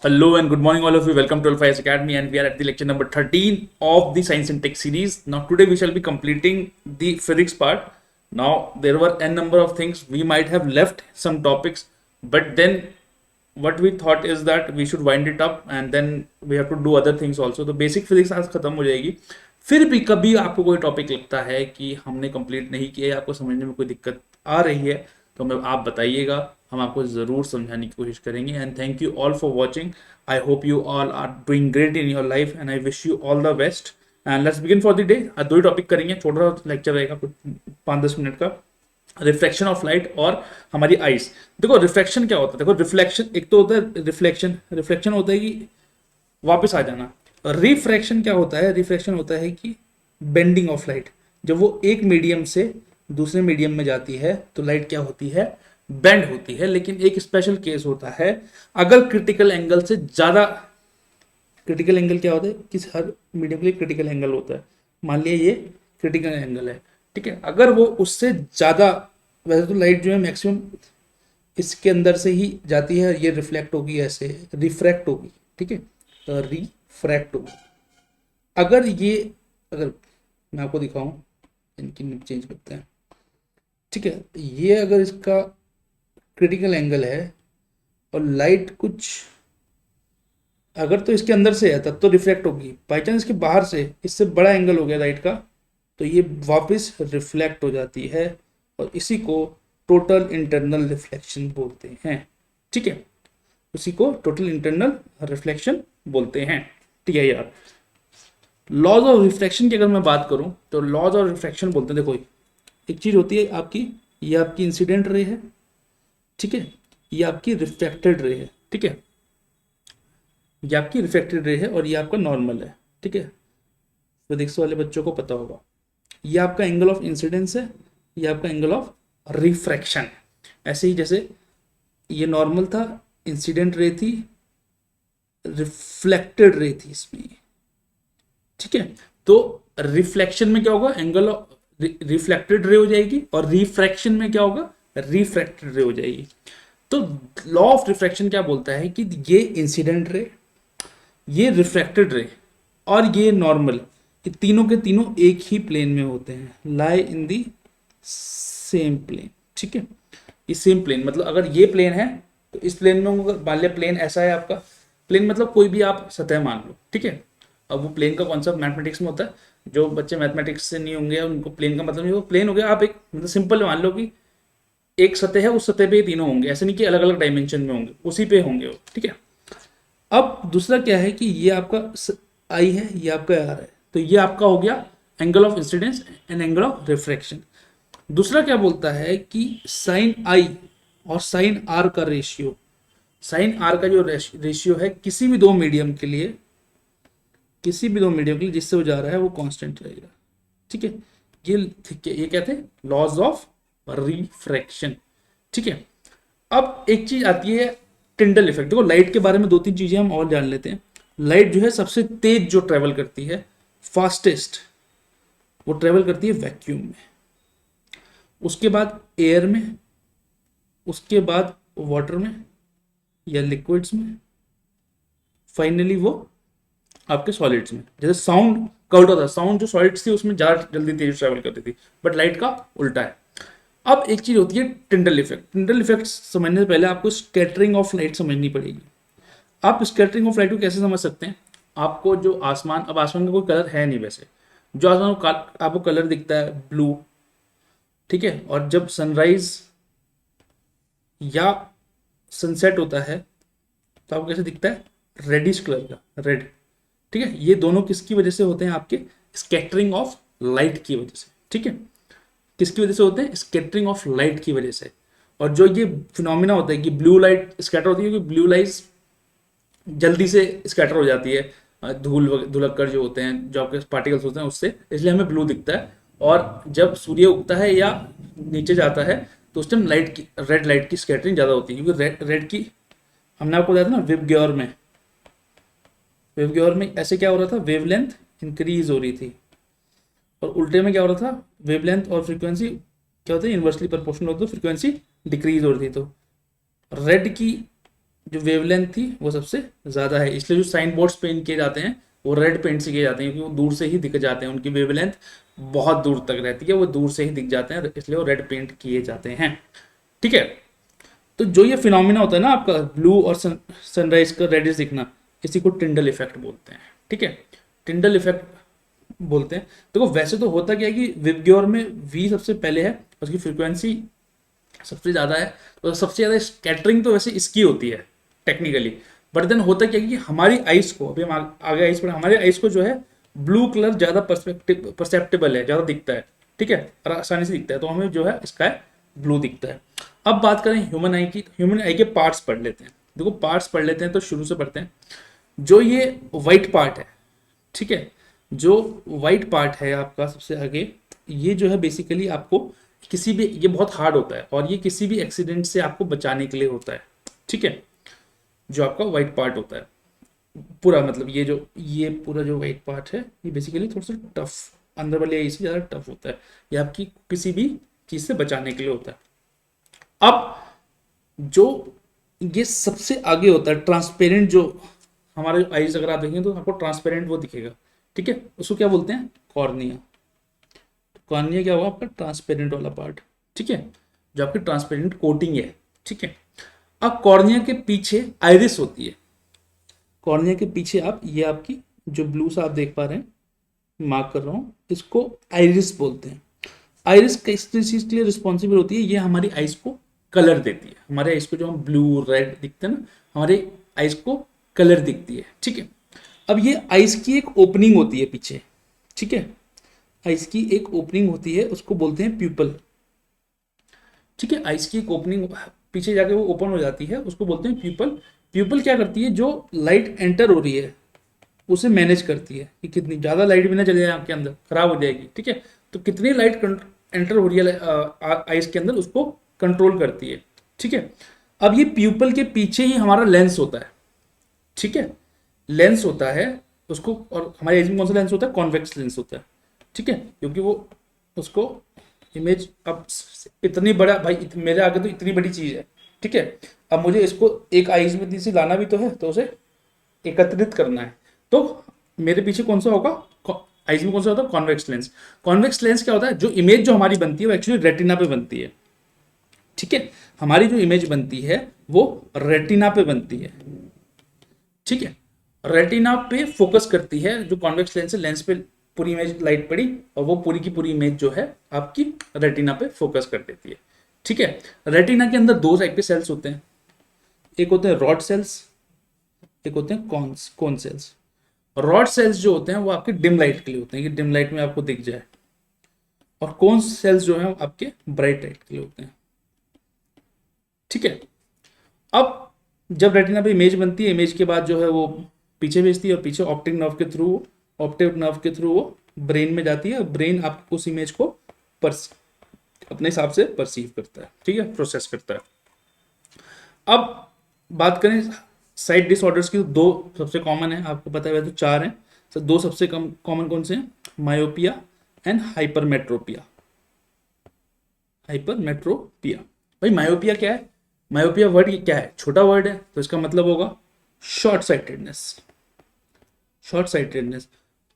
Hello and good morning, all of you. Welcome to Alpha Academy, and we are at the lecture number 13 of the Science and Tech series. Now, today we shall be completing the physics part. Now, there were n number of things we might have left some topics, but then what we thought is that we should wind it up and then we have to do other things also. तो basic physics आज खत्म हो जाएगी. फिर भी कभी आपको कोई टॉपिक लगता है कि हमने कंप्लीट नहीं किया, आपको समझने में कोई दिक्कत आ रही है, तो हमें आप बताइएगा, हम आपको ज़रूर समझाने की कोशिश करेंगे. And thank you all for watching. I hope you all are doing great in your life and I wish you all the best. And let's begin for the day. आज दो ही टॉपिक करेंगे, छोटा लेक्चर रहेगा कुछ 5-10 minute का. Reflection of light और हमारी eyes. देखो रिफ्लेक्शन क्या होता है, देखो रिफ्लेक्शन एक तो होता है रिफ्लेक्शन. रिफ्लेक्शन होता है कि वापस आ जाना. रिफ्रैक्शन क्या होता है, रिफ्रैक्शन होता है कि बेंडिंग ऑफ लाइट. जब वो एक मीडियम से दूसरे मीडियम में जाती है तो लाइट क्या होती है, बेंड होती है. लेकिन एक स्पेशल केस होता है, अगर क्रिटिकल एंगल से ज्यादा. क्रिटिकल एंगल क्या होता है, किस हर मीडियम के लिए क्रिटिकल एंगल होता है. मान लिया ये क्रिटिकल एंगल है, ठीक है. अगर वो उससे ज्यादा, वैसे तो लाइट जो है मैक्सिमम इसके अंदर से ही जाती है, ये रिफ्लेक्ट होगी, ऐसे रिफ्रैक्ट होगी, ठीक है, तो रिफ्रैक्ट होगी. अगर ये, अगर मैं आपको दिखाऊं, इनकी चेंज करते हैं, ठीक है. ये अगर इसका क्रिटिकल एंगल है और लाइट कुछ अगर तो इसके अंदर से है तब तो रिफ्लेक्ट होगी. बाई चांस इसके बाहर से इससे बड़ा एंगल हो गया लाइट का, तो ये वापस रिफ्लेक्ट हो जाती है और इसी को टोटल इंटरनल रिफ्लेक्शन बोलते हैं, ठीक है. उसी को टोटल इंटरनल रिफ्लेक्शन बोलते हैं, ठीक है यार. लॉज ऑफ रिफ्लेक्शन की अगर मैं बात करूं तो लॉज ऑफ रिफ्लेक्शन बोलते हैं. देखो एक चीज होती है आपकी, ये आपकी इंसिडेंट रे है, ठीक है, ये आपकी रिफ्लेक्टेड रे है, ठीक है, ये आपकी रिफ्लेक्टेड रे है और ये आपका नॉर्मल है, ठीक है. फिजिक्स वाले बच्चों को पता होगा. ये आपका एंगल ऑफ इंसिडेंस है, ये आपका एंगल ऑफ रिफ्रैक्शन. ऐसे ही जैसे ये नॉर्मल था, इंसिडेंट रे थी, रिफ्लेक्टेड रे थी इसमें, ठीक है. तो रिफ्लेक्शन में क्या होगा, एंगल ऑफ रिफ्लेक्टेड रे हो जाएगी और रिफ्रैक्शन में क्या होगा, रिफ्रैक्टेड रे हो जाएगी. तो लॉ ऑफ रिफ्रैक्शन क्या बोलता है कि ये इंसिडेंट रे, ये रिफ्रैक्टेड रे और ये नॉर्मल, ये तीनों के तीनों एक ही प्लेन में होते हैं, लाई इन दी सेम प्लेन, ठीक है. ये सेम प्लेन मतलब अगर ये प्लेन है तो इस प्लेन में होगा. मान लिया प्लेन ऐसा है आपका, प्लेन मतलब कोई भी आप सतह मान लो, ठीक है. अब वो प्लेन का कॉन्सेप्ट मैथमेटिक्स में होता है, जो बच्चे मैथमेटिक्स से नहीं होंगे उनको प्लेन का मतलब नहीं होगा. प्लेन हो गया, आप एक मतलब सिंपल मान लो कि एक सतह है, उस सतह पे तीनों होंगे, ऐसे नहीं कि अलग अलग डायमेंशन में होंगे, उसी पे होंगे वो, ठीक है. अब दूसरा क्या है कि ये आपका आई है, ये आपका आर है, तो ये आपका हो गया angle of incidence and angle of refraction. दूसरा क्या बोलता है कि साइन आई और साइन आर का रेशियो, साइन आर का जो रेशियो है किसी भी दो मीडियम के लिए, किसी भी दो मीडियम के लिए जिससे वो जा रहा है वो कांस्टेंट रहेगा, ठीक है. ये ठीक है, ये क्या थे, लॉज ऑफ रिफ्रैक्शन, ठीक है. अब एक चीज आती है टिंडल इफेक्ट. देखो लाइट के बारे में 2-3 चीजें हम और जान लेते हैं. लाइट जो है सबसे तेज जो ट्रेवल करती है, फास्टेस्ट, वो ट्रेवल करती है वैक्यूम में, उसके बाद एयर में, उसके बाद वाटर में या लिक्विड्स में, फाइनली वो आपके सॉलिड्स में. जैसे साउंड का उल्टा था, साउंड जो सॉलिड्स थी उसमें ज़्यादा जल्दी तेज ट्रैवल करती थी, बट लाइट का उल्टा है. अब एक चीज होती है टिंडल इफेक्ट. टिंडल इफेक्ट समझने से पहले आपको स्कैटरिंग ऑफ लाइट समझनी पड़ेगी. आप स्कैटरिंग ऑफ लाइट को कैसे समझ सकते हैं, आपको जो आसमान, अब आसमान का कोई कलर है नहीं वैसे, जो आसमान को आपको कलर दिखता है ब्लू, ठीक है, और जब सनराइज या सनसेट होता है तो आपको कैसे दिखता है, रेडिश कलर का, रेड, ठीक है. ये दोनों किसकी वजह से होते हैं, आपके स्कैटरिंग ऑफ लाइट की वजह से, ठीक है. किसकी वजह से होते हैं, स्कैटरिंग ऑफ लाइट की वजह से. और जो ये फिनोमिना होता है कि ब्लू लाइट स्कैटर होती है, क्योंकि ब्लू लाइट जल्दी से स्कैटर हो जाती है, धुलक्कर जो होते हैं, जो आपके पार्टिकल्स होते हैं उससे, इसलिए हमें ब्लू दिखता है. और जब सूर्य उगता है या नीचे जाता है तो उस टाइम लाइट की, रेड लाइट की स्कैटरिंग ज़्यादा होती है, क्योंकि रेड की, हमने आपको बताया था ना विबग्योर में, वेवग्योर में ऐसे क्या हो रहा था, वेवलेंथ इंक्रीज हो रही थी, और उल्टे में क्या हो रहा था, वेवलेंथ और फ्रीक्वेंसी क्या होता है, इन्वर्सली प्रोपोर्शनल होती है, फ्रीक्वेंसी डिक्रीज हो रही थी. तो रेड की जो वेवलेंथ थी वो सबसे ज़्यादा है, इसलिए जो साइन बोर्ड्स पेंट किए जाते हैं वो रेड पेंट से किए जाते हैं, क्योंकि वो दूर से ही दिख जाते हैं, उनकी वेवलेंथ बहुत दूर तक रहती है, वो दूर से ही दिख जाते हैं, इसलिए वो रेड पेंट किए जाते हैं। ठीक है, तो जो ये फिनोमिना होता है ना आपका ब्लू और सनराइज का रेडिश दिखना, इसी को टिंडल इफेक्ट बोलते हैं। ठीक है, टिंडल इफेक्ट बोलते हैं। देखो वैसे तो होता क्या है कि विबग्योर में वी सबसे पहले है, उसकी फ्रीक्वेंसी सबसे ज़्यादा है, तो सबसे ज़्यादा स्कैटरिंग तो वैसे इसकी होती है टेक्निकली। बट देन होता क्या है कि हमारी आइस को, अभी हम आगे आइस पर, हमारे आइस को जो है ब्लू कलर ज़्यादा परसेप्टेबल है, ज़्यादा दिखता है। ठीक है, और आसानी से दिखता है, तो हमें जो है स्काई ब्लू दिखता है। अब बात करें ह्यूमन आई की, ह्यूमन आई के पार्ट्स पढ़ लेते हैं। देखो पार्ट्स पढ़ लेते हैं तो शुरू से पढ़ते हैं। जो ये वाइट पार्ट है, ठीक है, जो वाइट पार्ट है आपका सबसे आगे, ये जो है बेसिकली आपको किसी भी, ये बहुत हार्ड होता है और ये किसी भी एक्सीडेंट से आपको बचाने के लिए होता है। ठीक है, जो आपका वाइट पार्ट होता है पूरा, मतलब ये पूरा जो वाइट पार्ट है, ये बेसिकली थोड़ा सा टफ, अंदर वाले एरिया से ज़्यादा टफ होता है, ये आपकी किसी भी चीज़ से बचाने के लिए होता है। अब जो ये सबसे आगे होता है ट्रांसपेरेंट, जो हमारा जो आईज अगर आप देखेंगे तो आपको ट्रांसपेरेंट वो दिखेगा। ठीक है, उसको क्या बोलते हैं, कॉर्निया। कॉर्निया क्या होगा आपका ट्रांसपेरेंट वाला पार्ट। ठीक है, जो आपकी ट्रांसपेरेंट कोटिंग है। ठीक है, अब कॉर्निया के पीछे आइरिस होती है। कॉर्निया के पीछे आप, ये आपकी जो ब्लू सा आप देख पा रहे हैं, मार्क कर रहा हूँ, इसको आइरिस बोलते हैं। आइरिस किस चीज के लिए रिस्पॉन्सिबल होती है, ये हमारी आइस को कलर देती है। हमारे आइस को जो हम ब्लू रेड दिखते हैं ना, हमारे आइस को कलर दिखती है। ठीक है, अब ये आइस की एक ओपनिंग होती है पीछे। ठीक है, आइस की एक ओपनिंग होती है, उसको बोलते हैं प्यूपल। ठीक है, आइस की एक ओपनिंग पीछे जाके वो ओपन हो जाती है, उसको बोलते हैं प्यूपल। प्यूपल क्या करती है, जो लाइट एंटर हो रही है उसे मैनेज करती है कि कितनी ज़्यादा लाइट भी ना चले जाए आपके अंदर, खराब हो जाएगी। ठीक है, तो कितनी लाइट एंटर हो रही है आइस के अंदर, उसको कंट्रोल करती है। ठीक है, अब ये प्यूपल के पीछे ही हमारा लेंस होता है। ठीक है, लेंस होता है उसको, और हमारे आइस में कौन सा लेंस होता है, कॉन्वेक्स लेंस होता है। ठीक है, क्योंकि वो उसको इमेज, अब इतनी बड़ा भाई मेरे आगे तो इतनी बड़ी चीज़ है। ठीक है, अब मुझे इसको एक आइस में से लाना भी तो है, तो उसे एकत्रित करना है, तो मेरे पीछे कौन सा होगा, आइस में कौन सा होता है, कॉन्वेक्स लेंस। कॉन्वेक्स लेंस क्या होता है, जो इमेज जो हमारी बनती है वो एक्चुअली रेटिना पे बनती है। ठीक है, हमारी जो इमेज बनती है वो रेटिना पे बनती है। ठीक है, रेटिना पे फोकस करती है जो कॉन्वेक्स लेंस है, लेंस पे पूरी इमेज लाइट पड़ी और वो पूरी की पूरी इमेज जो है आपकी रेटिना पे फोकस कर देती है। ठीक है, रेटिना के अंदर दो टाइप के सेल्स होते हैं, एक होते हैं रॉड सेल्स, एक होते हैं कोन सेल्स। रॉड सेल्स जो होते हैं वो आपके डिम लाइट के लिए होते हैं, कि डिम लाइट में आपको दिख जाए, और कोन सेल्स जो है आपके ब्राइट लाइट के लिए होते हैं। ठीक है, अब जब रेटिना पे इमेज बनती है, इमेज के बाद जो है वो पीछे भेजती है, और पीछे ऑप्टिक नर्व के थ्रू वो ब्रेन में जाती है, ब्रेन आप उस इमेज को अपने हिसाब से परसीव करता है। ठीक है, प्रोसेस करता है। अब बात करें साइट डिसऑर्डर्स की, तो दो सबसे कॉमन है, आपको पता है, वैसे तो चार हैं, तो दो सबसे कॉमन कौन से हैं, मायोपिया एंड हाइपरमेट्रोपिया। हाइपरमेट्रोपिया, भाई मायोपिया क्या है, मायोपिया वर्ड क्या है, छोटा वर्ड है, तो इसका मतलब होगा शॉर्ट साइटेडनेस। शॉर्ट साइटेडनेस,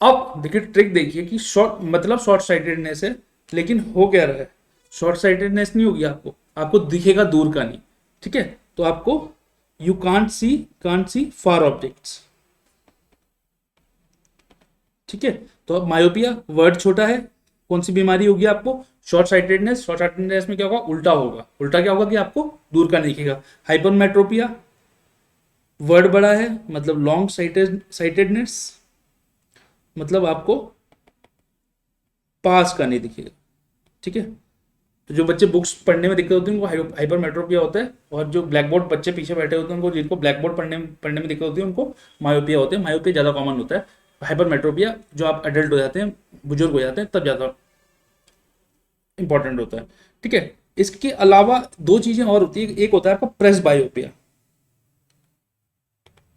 अब देखिए ट्रिक देखिए कि शॉर्ट साइटेडनेस है, लेकिन हो क्या रहा है, शॉर्ट साइटेडनेस नहीं होगी, आपको दिखेगा दूर का नहीं। ठीक है, तो आपको you can't see far objects. ठीक है, तो अब मायोपिया वर्ड छोटा है, कौन सी बीमारी होगी आपको, शॉर्ट साइटेडनेस में क्या होगा, उल्टा क्या होगा कि आपको दूर का नहीं दिखेगा। हाइपरमेट्रोपिया वर्ड बड़ा है, मतलब लॉन्ग साइटेडनेस, मतलब आपको पास का नहीं दिखेगा। ठीक है, तो जो बच्चे बुक्स पढ़ने में दिक्कत होती है उनको हाइपरमेट्रोपिया होता है, और जो ब्लैक बोर्ड बच्चे पीछे बैठे होते हैं उनको, जिनको ब्लैक बोर्ड पढ़ने में दिक्कत होती है, उनको मायोपिया होते हैं। मायोपिया ज़्यादा कॉमन होता है, हाइपरमेट्रोपिया जो आप एडल्ट हो जाते हैं, बुजुर्ग हो जाते हैं, तब ज़्यादा इंपॉर्टेंट होता है। ठीक है, इसके अलावा दो चीज़ें और होती है, एक होता है आपका प्रेस बायोपिया।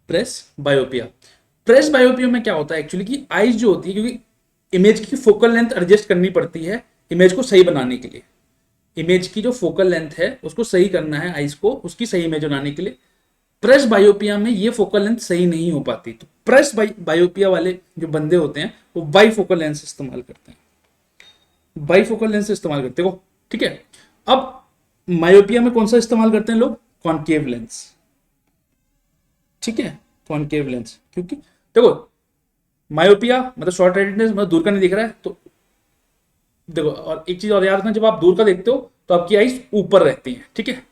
प्रेस बायोपिया में क्या होता है एक्चुअली, कि आइज जो होती है, क्योंकि इमेज की फोकल लेंथ एडजस्ट करनी पड़ती है इमेज को सही बनाने के लिए, इमेज की जो फोकल लेंथ है उसको सही करना है आइज को, उसकी सही इमेज बनाने के लिए प्रेस बायोपिया में ये फोकल लेंथ सही नहीं हो पाती, तो प्रेस बायोपिया वाले जो बंदे होते हैं वो बाई फोकल लेंस इस्तेमाल करते हैं, बाई फोकल लेंस इस्तेमाल करते हो, ठीक है। अब मायोपिया में कौन सा इस्तेमाल करते हैं लोग, कॉनकेव लेंस, ठीक है, कॉनकेव लेंस, क्योंकि देखो मायोपिया मतलब शॉर्ट राइटेडनेस मतलब दूर का नहीं दिख रहा है, तो देखो और एक चीज और याद रखना, जब आप दूर का देखते हो तो आपकी आईज ऊपर रहती है, ठीक है,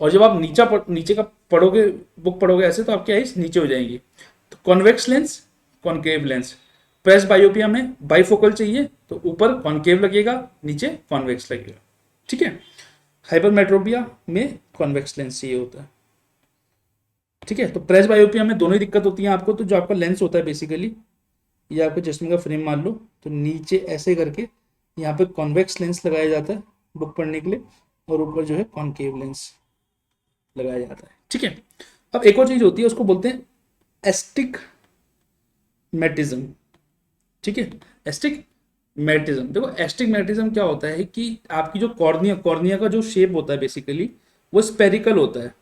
और जब आप नीचे का पढ़ोगे, बुक पढ़ोगे ऐसे, तो आपकी आईज नीचे हो जाएंगी। तो convex lens, concave lens, presbyopia में बाइफोकल चाहिए तो ऊपर कॉनकेव लगेगा, नीचे कॉन्वेक्स लगेगा, ठीक है। हाइपरमेट्रोपिया में कॉन्वेक्स लेंस चाहिए होता है, ठीक है। तो प्रेस बायोपिया में दोनों ही दिक्कत होती है आपको, तो जो आपका लेंस होता है बेसिकली, ये आपके चश्मे का फ्रेम मान लो, तो नीचे ऐसे करके यहाँ पे कॉन्वेक्स लेंस लगाया जाता है बुक पढ़ने के लिए, और ऊपर जो है कॉनकेव लेंस लगाया जाता है, ठीक है। अब एक और चीज होती है, उसको बोलते हैं एस्टिगमेटिज्म, ठीक है, एस्टिगमेटिज्म। देखो एस्टिगमेटिज्म क्या होता है कि आपकी जो कॉर्निया, कॉर्निया का जो शेप होता है बेसिकली वो स्पेरिकल होता है।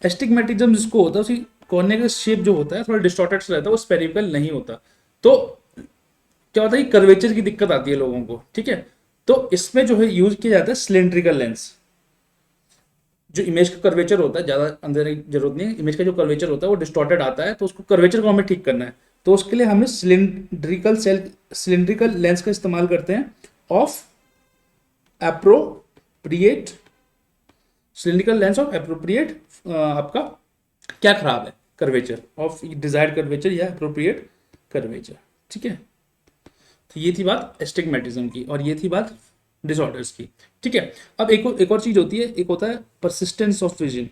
एस्टिगमेटिज्म जिसको होता है उसकी कॉर्निया का शेप जो होता है थोड़ा डिस्टॉर्टेड रहता है, वो स्पेरिकल नहीं होता। तो क्या होता है कि कर्वेचर की दिक्कत आती है लोगों को, ठीक है। तो इसमें जो है यूज किया जाता है सिलेंड्रिकल लेंस। जो इमेज का कर्वेचर होता है, ज्यादा अंदर की जरूरत नहीं है, इमेज का जो कर्वेचर होता है वो डिस्टॉर्टेड आता है, तो उसको कर्वेचर को हमें ठीक करना है, तो उसके लिए हमें सिलेंड्रिकल लेंस का इस्तेमाल करते हैं of appropriate, cylindrical lens of appropriate, आपका क्या खराब है, कर्वेचर ऑफ डिजायर्ड कर्वेचर या एप्रोप्रिएट कर्वेचर, ठीक है। तो ये थी बात एस्टिग्मेटिज्म की, और ये थी बात डिसऑर्डर्स की, ठीक है। अब एक और चीज होती है, एक होता है परसिस्टेंस ऑफ विजन।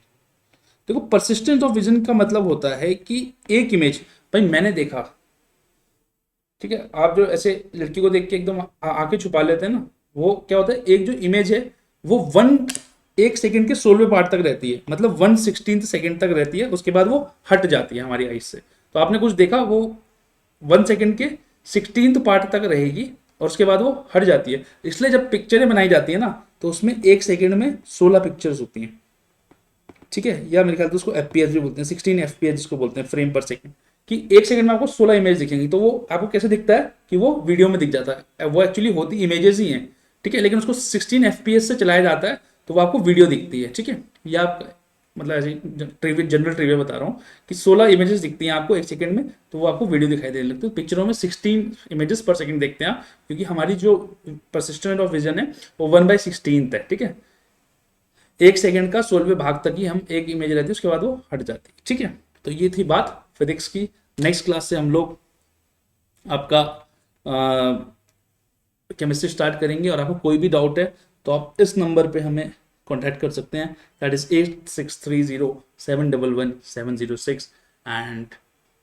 देखो परसिस्टेंस ऑफ विजन का मतलब होता है कि एक इमेज, भाई मैंने देखा, ठीक है, आप जो ऐसे लड़की को देख के एकदम आंखें छुपा लेते हैं ना, वो क्या होता है, एक जो इमेज है वो 1 सेकंड के 16वें पार्ट तक रहती है, मतलब 1/16 सेकंड तक रहती है, उसके बाद वो हट जाती है हमारी आईज से। तो आपने कुछ देखा, वो 1 सेकंड के 16th पार्ट तक रहेगी और उसके बाद वो हट जाती है। इसलिए जब पिक्चरें बनाई जाती है ना, तो उसमें 1 सेकंड में 16 पिक्चर्स होती हैं, ठीक है, या मेरे ख्याल से उसको एफपीएस भी बोलते हैं, 16 एफपीएस जिसको बोलते हैं, फ्रेम पर सेकंड, कि 1 सेकंड में आपको 16 इमेज दिखेंगी। तो वो आपको कैसे दिखता है कि वो वीडियो में दिख जाता है, वो एक्चुअली होती इमेजेस ही हैं, ठीक है, लेकिन उसको 16 एफपीएस से चलाया जाता है तो वो आपको वीडियो दिखती है, ठीक है। या आप मतलब ऐसे जनरल ट्रिविया बता रहा हूँ कि 16 इमेजेस दिखती हैं आपको 1 सेकंड में, तो वो आपको वीडियो दिखाई देने लगती है। पिक्चरों में 16 इमेजेस पर सेकंड देखते हैं आप, क्योंकि हमारी जो परसिस्टेंस ऑफ विजन है वो 1/16 है, ठीक है। 1 सेकंड का 16वें भाग तक ही हम एक इमेज रहती है, उसके बाद वो हट जाती है, ठीक है। तो ये थी बात फिजिक्स की। नेक्स्ट क्लास से हम लोग आपका केमिस्ट्री स्टार्ट करेंगे, और आपको कोई भी डाउट है तो आप इस नंबर पे हमें कॉन्टैक्ट कर सकते हैं, that is 8630711706। And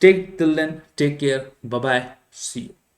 take till then, take care, bye bye, see you.